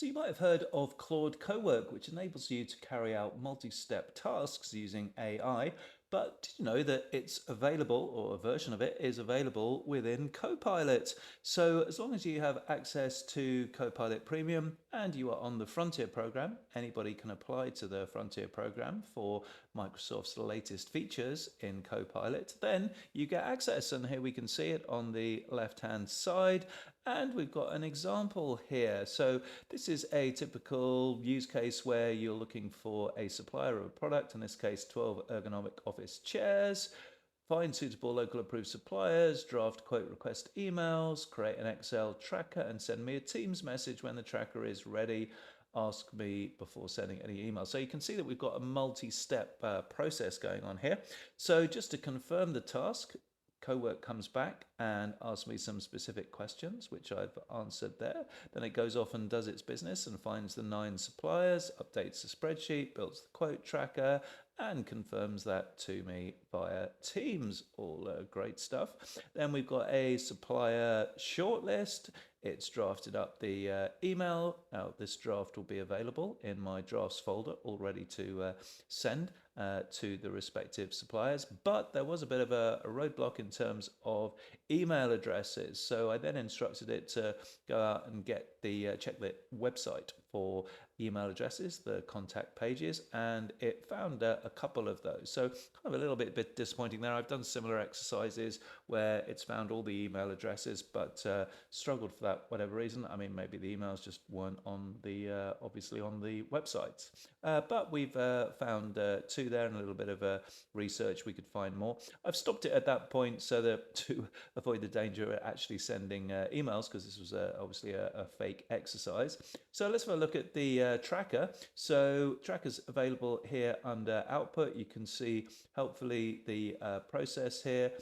So you might have heard of Claude CoWork, which enables you to carry out multi-step tasks using AI. But did you know that it's available, or a version of it is available within Copilot? So as long as you have access to Copilot Premium and you are on the Frontier program, anybody can apply to the Frontier program for Microsoft's latest features in Copilot, then you get access. And here we can see it on the left-hand side. And we've got an example here. So this is a typical use case where you're looking for a supplier of a product, in this case 12 ergonomic office chairs. Find suitable local approved suppliers, draft quote request emails, create an Excel tracker and send me a Teams message when the tracker is ready. Ask me before sending any emails. So you can see that we've got a multi-step process going on here. So just to confirm the task, CoWork comes back and asks me some specific questions, which I've answered there. Then it goes off and does its business and finds the 9 suppliers, updates the spreadsheet, builds the quote tracker, and confirms that to me via Teams. All great stuff. Then we've got a supplier shortlist. It's drafted up the email. Now, this draft will be available in my drafts folder, all ready to send to the respective suppliers. But there was a bit of a roadblock in terms of email addresses. So I then instructed it to go out and get the check the website for email addresses, the contact pages, and it found a couple of those. So kind of a little bit disappointing there. I've done similar exercises where it's found all the email addresses, but struggled for that whatever reason. I mean, maybe the emails just weren't on the obviously on the websites. But we've found 2 there and a little bit of research. We could find more. I've stopped it at that point so that to avoid the danger of actually sending emails, because this was obviously a fake exercise. So let's have a look at the tracker. So tracker's available here under output. You can see helpfully the process here,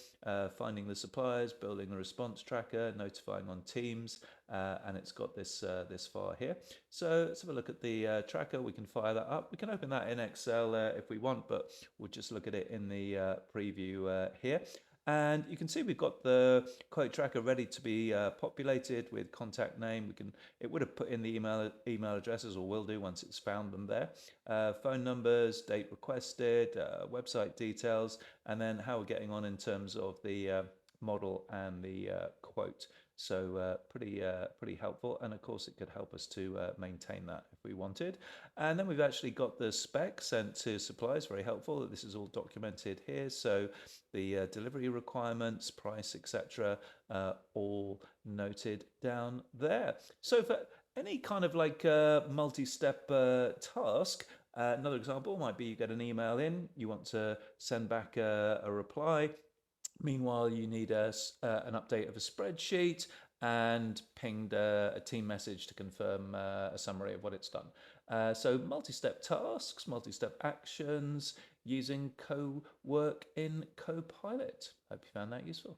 finding the suppliers, building a response tracker, notifying on Teams, and it's got this this file here. So let's have a look at the tracker. We can fire that up. We can open that in Excel if we want, but we'll just look at it in the preview here. And you can see we've got the quote tracker ready to be populated with contact name. It would have put in the email addresses, or will do once it's found them there. Phone numbers, date requested, website details, and then how we're getting on in terms of the model and the quote. So pretty helpful, and of course it could help us to maintain that if we wanted. And then we've actually got the spec sent to suppliers, very helpful. This is all documented here. So the delivery requirements, price, etc., all noted down there. So for any kind of like multi-step task, another example might be you get an email in, you want to send back a reply. Meanwhile, you need an update of a spreadsheet and pinged a team message to confirm a summary of what it's done. So multi-step tasks, multi-step actions using CoWork in Copilot. Hope you found that useful.